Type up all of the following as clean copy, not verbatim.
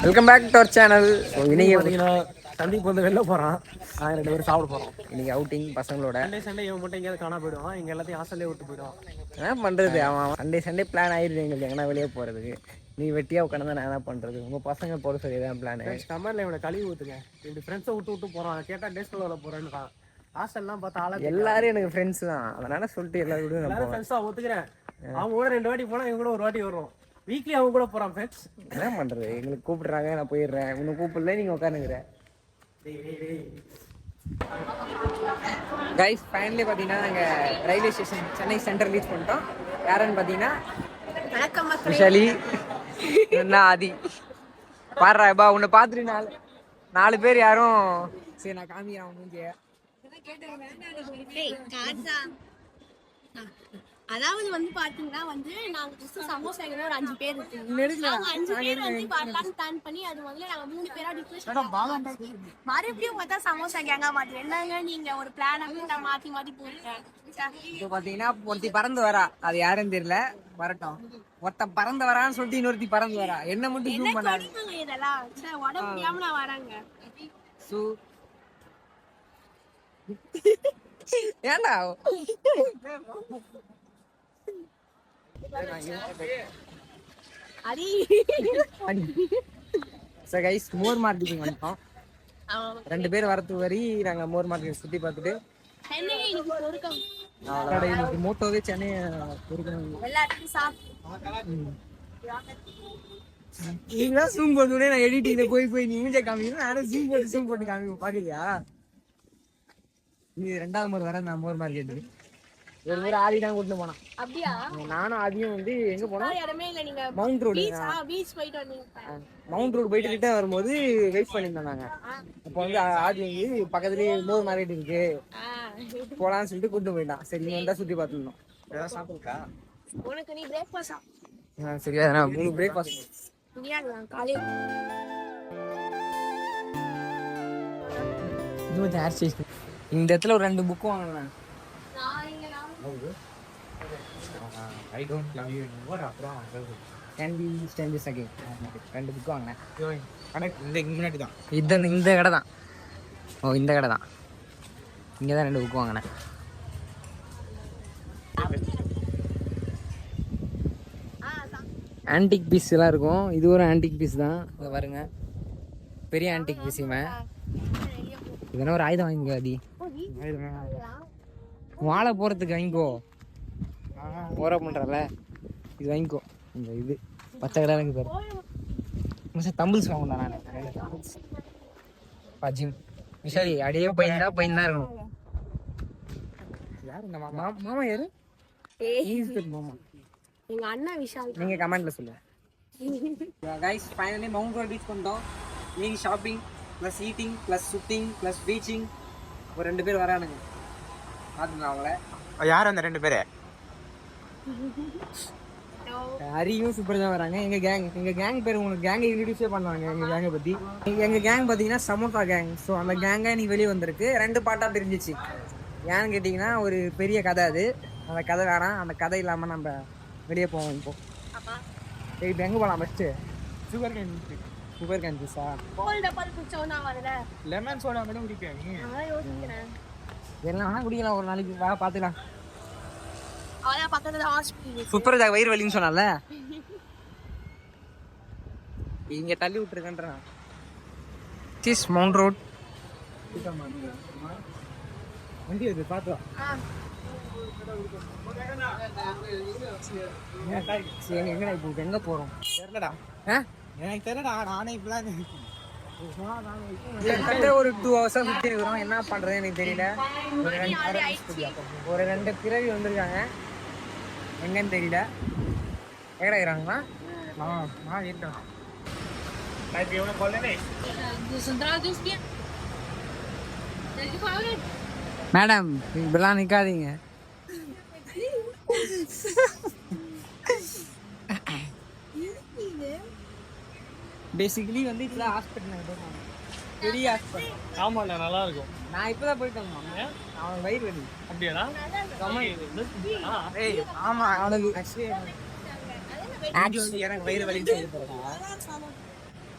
Welcome back to our channel. இன்னைக்கு பார்த்தீங்கன்னா சந்தீப் வந்து வெளில போகிறான். நாங்கள் 2 பேரும் சாப்பிட போகிறோம். இன்னைக்கு அவுட்டிங் பசங்களோட. சண்டே இவன் மட்டும் எங்கேயாவது காணா போயிடுவான். இங்கே எல்லாத்தையும் ஹாஸ்டல்லே விட்டு போயிடுவான். என்ன பண்ணுறது, அவன் சண்டே பிளான் ஆயிடுது எங்களுக்கு எங்கன்னா வெளியே போகிறதுக்கு. நீ வெட்டியாக உட்காந்து நான் என்ன பண்ணுறது? உங்கள் பசங்க போகிற சொல்லி தான் பிளான். கமரில் இவனை கழுவி ஊற்றுங்க. இப்படி ஃப்ரெண்ட்ஸை விட்டு போகிறான். கேட்டால் டே ஸ்கூலில் போகிறேன்னு தான். ஹாஸ்டல்லாம் பார்த்தா ஆளா எல்லாரும் எனக்கு ஃப்ரெண்ட்ஸ் தான். அதனால சொல்லிட்டு எல்லாரும் கூட எல்லாரும் ஃப்ரெண்ட்ஸாக ஒத்துக்கிறேன். அவங்க கூட 2 வாட்டி போனால் இவங்க கூட ஒரு வாட்டி வரும். வீக்லி அவங்க கூட போகிறான் ஃப்ரெண்ட்ஸ். என்ன பண்ணுறது, எங்களுக்கு கூப்பிடுறாங்க, நான் போயிடுறேன். இன்னும் கூப்பிடல, நீங்கள் உட்காந்துக்கிறேன். கைஸ் ஃபைனலி பார்த்தீங்கன்னா நாங்கள் railway station Chennai central reach பண்ணிட்டோம். யாருன்னு பார்த்தீங்கன்னா விஷாலி, என்ன ஆதி. பாடுறாப்பா உன்னை பார்த்துட்டு 4 பேர் யாரும் சரி நான் காமிக்கிறேன் மூஞ்சிய. அதாவது வந்து பாத்தீங்கன்னா வந்து நாங்க ஜஸ்ட் சமோசா ஒரு 5 பேர் இருக்கு. 5 பேர் வந்து பார்க்கலாம் பிளான் பண்ணி அது முதல்ல நாங்க 3 பேரா டிஸ்கஸ் மறுபடியும் பார்த்தா சமோசா கேங்கா மாத்தி என்னங்க நீங்க ஒரு பிளான் நான் மாத்தி போட்டேன். இப்போ பாத்தீங்கன்னா ஒருத்தி பறந்து வரா, அது யாருன்னு தெரியல, வரட்டும். ஒருத்தன் பறந்து வரான்னு சொல்லிட்டு இன்னொருத்தி பறந்து வரா. என்ன மட்டும் ஜூம் பண்ணாரு. இதெல்லாம் உடம்பு முடியாம நான் வராங்க. ஏண்டா மோர் மார்க்கெட்டிங் வந்துட்டோம். 2 பேர் வரத்துக்கு வரி நாங்க மோர் மார்க்கெட் சுத்தி பார்த்துட்டு மோட்டோவே சென்னை நீங்களாம் ஜூம் பண்ணுனே நான் எடிட்டிங்ல போய் நீ மூஞ்ச காமிக்கணும். நானும் ஜூம் போட்டு காமிக்க பாக்கலையா? இது 2வது முறை வர நான் மோர் மார்க்கெட். ஒரு முறை ஆதி தான் கூட்டு போனான். அப்படியா? நானும் ஆதியும் வந்து எங்க போனோம், இடமே இல்ல, நீங்க மவுண்ட் ரோடு. பீச் போயிட்டு வந்தீங்க. மவுண்ட் ரோடு போயிட்டு ரிட்டர்ன் வரும்போது வெயிட் பண்ணியிருந்தோம் நாங்க. அப்போ வந்து ஆதி வந்து பக்கத்துலயே மோர் மார்க்கெட் இருக்கு போலான்னு சொல்லிட்டு கூட்டு போயிட்டான். சரி நீ வந்தா சுத்தி பார்த்துருந்தோம். ஏதாவது சாப்பிடுக்கா உனக்கு? நீ பிரேக்ஃபாஸ்ட் சரியா? நான் 3 பிரேக்ஃபாஸ்ட் காலையில இந்த இடத்துல ஒரு 2 புக் வாங்கினேன். I don't love you anymore. அப்புறம் can be strangers again. 2 book வாங்கினேன். இந்த முன்னாடி தான் இந்த கடை தான். ஓ இந்த கடை தான். இங்கே தான் 2 புக் வாங்கினேன். ஆன்டிக் பீஸ் எல்லாம் இருக்கும். இது ஒரு ஆன்டிக் பீஸ் தான். இதை பாருங்க, பெரிய ஆன்டிக் பீஸ். இதெல்லாம் ஒரு ஆயுதம் வாங்கிக்கோ அதி. வாழை போகிறதுக்கு வாங்கிக்கோ. போற பண்ணுறல இது வாங்கிக்கோ. இந்த இது பச்சை கடை எனக்கு பாரு. தம்பிள்ஸ் வாங்கணும் நான். ஜிம் விஷாலி அடையே பையன் தான் இருக்கணும். யாரு இந்த மாமா யாரு? மாமா எங்க அண்ணா விஷால். நீங்க கமெண்ட்ல சொல்லுங்க. Guys finally mount road reach பண்ணிட்டோம். நீங்க shopping plus eating plus shooting plus bleaching. ஒரு 2 பேர் வரானுங்க, பார்த்துங்க அவங்கள. யார் அந்த 2 பேர்? ஹரியும் சூப்பர் தான் வராங்க. எங்க கேங் பேர் உங்களுக்கு கேங்கை இன்ட்ரடியூஸே பண்ணுவாங்க. எங்க கேங்கை பத்தி, எங்க கேங் பார்த்தீங்கன்னா சமோசா கேங். ஸோ அந்த கேங்கை நீ வெளியே வந்திருக்கு. 2 பார்ட்டாக பிரிஞ்சிச்சு. ஏன்னு கேட்டிங்கன்னா ஒரு பெரிய கதை அது. அந்த கதை வேணாம். அந்த கதை இல்லாமல் நம்ம வெளியே போவோம். இப்போ எங்கே போகலாம் ஃபஸ்ட்டு? சுகர் கேன் ஜூஸா? லெமன் சோடா மட்டும் குடிப்பேன். எல்லாம் வேணா குடிக்கலாம் ஒரு நாளைக்கு. வா பார்த்துக்கலாம். சூப்பர் வயிறு வலின்னு சொன்னால இங்க தள்ளி விட்டுருக்கேன்றான். மவுண்ட் ரோட் வண்டி வருது பார்த்தோம். எங்கடா இப்போ எங்க போறோம் தெரியலடா. எனக்கு தெரியலடா. நானே இப்பதான் ஒரு 2 hours சுத்தி இருக்கிறோம். என்ன பண்றது எனக்கு தெரியல. ஒரு 2 பிறவி வந்திருக்காங்க. எங்கன்னு தெரியல. எங்கடா இருக்கிறாங்களா? மேடம் இப்பெல்லாம் நிக்காதீங்க. பேசிக்கலி வந்து இப்பதான் ஹாஸ்பிட்டல் பெரிய ஹாஸ்பிட்டல். ஆமாண்ணா நல்லா இருக்கும். நான் இப்பதான் போயிட்டு வந்தேன். அவன் வயிறு வலி. அப்படியாண்ணா? ஆமா அவனுக்கு எனக்கு வயிறு வலின்னு சொல்லி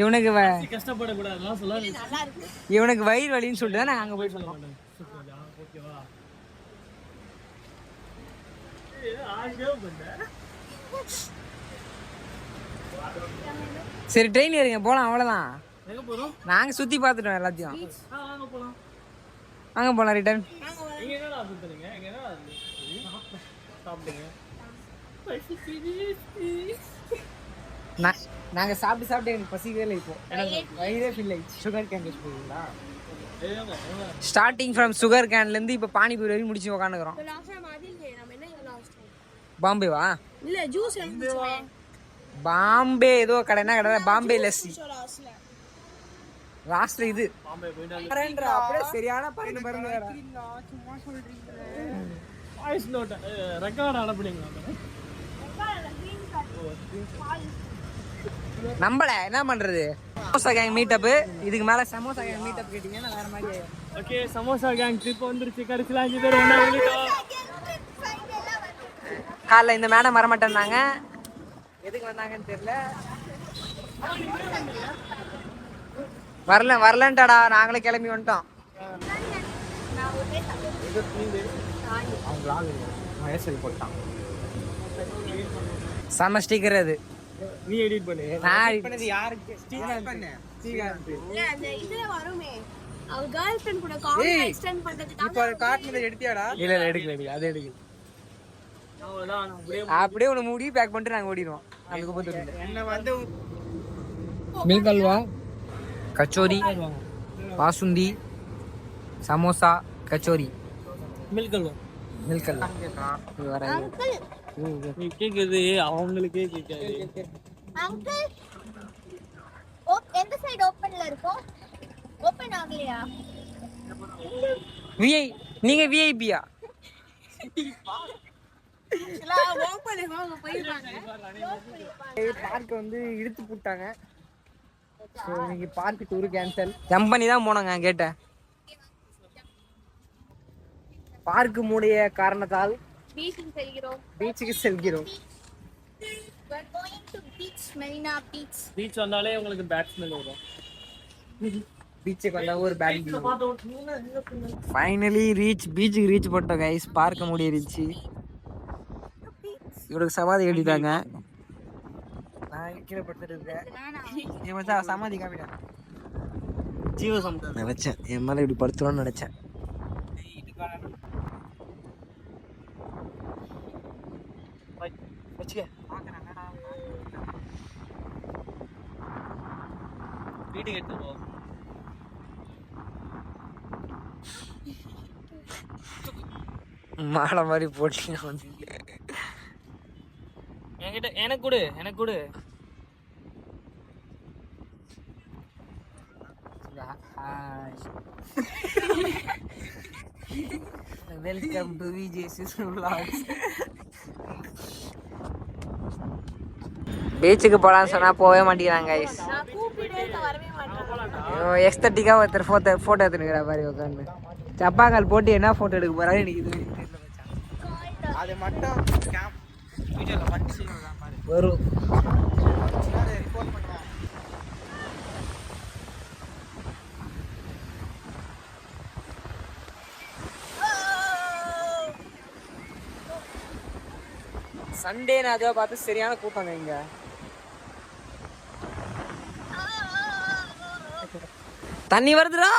இவனுக்கு கஷ்டப்படக்கூடாதுலாம் சொல்ல நல்லா இருக்கு. இவனுக்கு வயிறு வலின்னு சொல்லிட்டு தான் நாங்கள் அங்கே போய் சொன்னோம். ஓகேவா? சரி ட்ரெயின் ஏறுங்க போகலாம், அவ்வளோதான். எங்க போறோம்? நாங்கள் சுற்றி பார்த்துட்டோம் எல்லாத்தையும். வாங்க போலாம். வாங்க போகலாம் ரிட்டர்ன். நீங்க என்னடா சுத்துறீங்க? எங்க என்னடா சாப்பிடுங்க. நாங்கள் சாப்பிட்டு எனக்கு பசிக்கவே இல்லை இப்போ. வயிறே ஃபில் ஆயிடுச்சு. சுகர் கேன் போகிறீங்களா? ஸ்டார்டிங் ஃப்ரம் சுகர் கேன்லேருந்து இப்போ பானிபூரி வரைக்கும் முடிச்சு உட்காந்துக்கிறோம். நம்ம என்ன லாஸ்ட் பாம்பேவா? இல்ல ஜூஸ் எடுத்துச்சே. பாம்பே ஏதோ கடை, என்ன கடை? பாம்பே லஸ்ஸி லாஸ்ட்ல இது. பாம்பே போயிட்டாங்க. அப்படியே சரியான பறந்து பறந்து வேற. சும்மா சொல்றீங்க. வாய்ஸ் நோட் ரெக்கார்ட் அனுப்புனீங்களா? நம்பல என்ன பண்றது? Samosa gang meetup. இதுக்கு மேல சமோசா கேங் மீட்டப் கேட்டீங்கன்னா வேற மாதிரி ஆயிடும். ஓகே, சமோசா கேங் ட்ரிப் வந்துருச்சு. கடைசில 5 பேர் ஒண்ணா வந்துட்டோம். காலைல இந்த மேடம் வரமாட்டேன்னாங்க, எதுக்கு வந்தாங்கன்னு தெரியல. வரலன்ட்டாடா, நாங்களே கிளம்பி வந்துட்டோம். செம ஸ்டிக்கர் அது. நீ எடிட் பண்ணு. நான் edit பண்ணது யாருக்கு? ஸ்டிக்கர் பண்ணு. இல்ல அந்த இதுல வருமே. அவ கேர்ள் ஃப்ரெண்ட் கூட கால் எக்ஸ்டெண்ட் பண்றதுக்கு இப்போ காட்டுனது எடுத்தியாடா? இல்ல எடுக்கல, அது எடுக்கல. அவ்வளவுதான். அப்படியே உன மூடி பேக் பண்ணிட்டு நாங்க ஓடிடுவோம். அதுக்கு போட்டு என்ன வந்து milk halwa, kachori, basundi, samosa, kachori, milk halwa. Milk halwa. இது வர நீ கேக்குது அவங்களுக்கே கேட்காது. அங்கிள் எந்த சைடு ஓபன்ல இருக்கும்? ஓபன் ஆகலையா? விஐ, நீங்க விஐபியா? ஓபன் வாங்க போயிடுவாங்க. பார்க் வந்து இழுத்து போட்டாங்க. சோ நீங்க பார்க் டூர் கேன்சல். ஜம்ப் பண்ணி தான் போனோங்க கேட்டேன். பார்க் மூடிய காரணத்தால் பீச்சுக்கு செல்கிறோம். We are going to beach, Marina Beach. Beach வந்தாலே உங்களுக்கு பேட் ஸ்மெல் வரும். பீச்சுக்கு வந்தா ஒரு பேட். ஃபைனலி பீச்சுக்கு ரீச் பண்ணிட்டோம் கைஸ். பார்க்க முடியிருச்சு. இவருக்கு சமாதி கட்டிட்டாங்க. நான் கீழே படுத்துட்டு இருக்கேன். இவன் சமாதி காமிட்டேன். ஜீவசமுத்திரம் நினைச்சேன், என் மேலே இப்படி படுத்துருவான்னு நினைச்சேன். வீட்டுக்கு எடுத்து போ. மாலை மாதிரி போட்டீங்க வந்து என்கிட்ட எனக்கு கொடு. வெல்கம் டு விஜேசிஸ் vlogs. பீச்சுக்கு போலான்னு சொன்னா போவே மாட்டேங்கிறாங்க கைஸ். நான் கூப்பிட்டே வரவே மாட்டேன். எக்ஸ்தட்டிக்கா ஒருத்தர் போட்டோ எடுத்துக்கிற மாதிரி உட்காந்து சப்பாக்கால் போட்டு என்ன போட்டோ எடுக்க போறாரு எனக்கு இது தெரியல. அது மட்டும் வீடியோல பண்ணி வரும். ரிப்போர்ட் பண்ணுவோம். சண்டே நான் அதை பார்த்து சரியான கூட்டங்க இங்க. தண்ணி வருதுடா.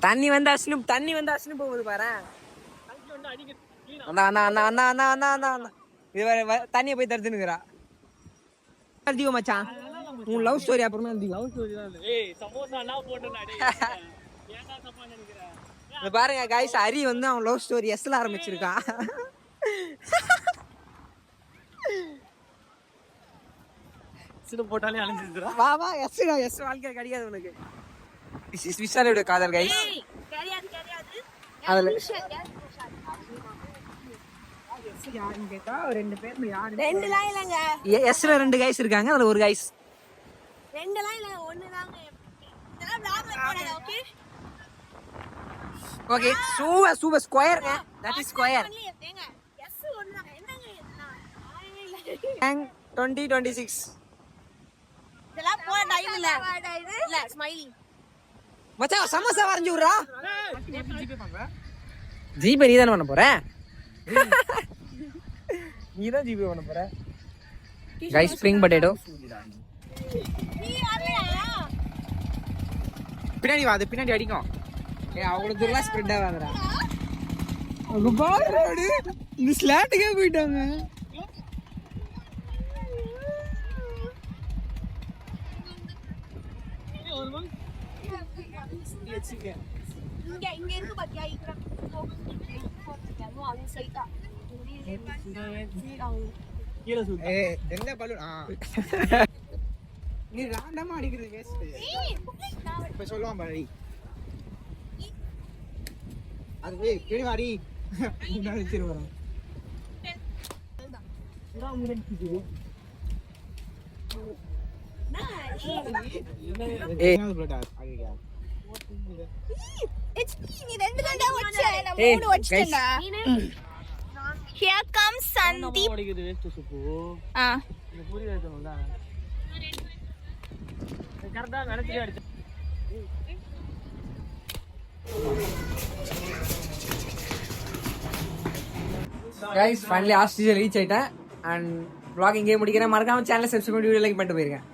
தண்ணி வந்து அஷ்னு போகுது பாரு. இது வேற தண்ணியை போய் தடுத்துனுக்குறா. அதிகம் மச்சான் உன் லவ் ஸ்டோரி அப்புறமா லவ் ஸ்டோரி தான். ஏய் சமோசானா போட்டேனா டேய். ஏன்டா தப்பா நினைக்கிற? இத பாருங்க गाइस, ஹரி வந்து அவன் லவ் ஸ்டோரி எஸ்ல ஆரம்பிச்சிருக்கான். சில போட்டாலே அழிஞ்சிடுறா. வா வா எஸ் வாழ்க்கை கிடையாது உனக்கு. விசாலோட காதல் गाइस. கிடையாது. அதுல யாருன்னு கேட்டா ரெண்டு பேர்ல யாரு? ரெண்டுலாம் இல்லங்க. எஸ்ல ரெண்டு गाइस இருக்காங்க, அதுல ஒரு गाइस. ரெண்டுலாம் இல்ல, ஒண்ணுதாங்க. இதெல்லாம் vlogல போடாத, okay? Okay super square that is square ஏங்க, yes ஒண்ணுதான். என்னங்க இதெல்லாம்? ஆளே இல்ல. கேங் 2026 இதெல்லாம் போட time இல்ல. இல்ல, smiley. மச்சான் சமோசா வரைஞ்சு விடுறா. ஜிபே நீ தானே பண்ண போற? நீ தான் ஜிபே பண்ண போற. கைஸ் ஸ்ப்ரிங் பொட்டேட்டோ நீ வரலையா? பின்னாடி வா, அது பின்னாடி அடிக்கும். அவ்வளவு தூரம் ஸ்ப்ரெட் ஆகாதடா. அங்க பாரு, இந்த ஸ்லாட்டுக்கே போயிட்டாங்க. இங்க இருக்கு பாத்தியா? இங்க அதுவும் அந்த side தான். கீழே சுத்து. என்ன பலூன்? நீ ராண்டமா அடிக்கிறது வேஸ்ட். இப்ப சொல்லுவான் பாரு. அது போய் கீழே வாடி. முன்னாடி வச்சிரு வரோம். ஏய் நீ ரெண்டு தாண்டா வச்ச, நான் மூணு வச்சிட்டேன்டா. Here comes Sandeep. அடிக்குது வேஸ்ட் சுப்பு. இந்த பூரி வைக்கணும்ல. கரெக்டா நினைச்சே அடிச்ச. guys finally ஆஸ்திரேலியா ரீச் ஆயிட்டேன். அண்ட் vlog இங்கே முடிக்கிறேன். மறக்காம சேனலை சப்ஸ்கிரைப் பண்ணி வீடியோ லைக் பண்ணிட்டு போயிருக்கேன்.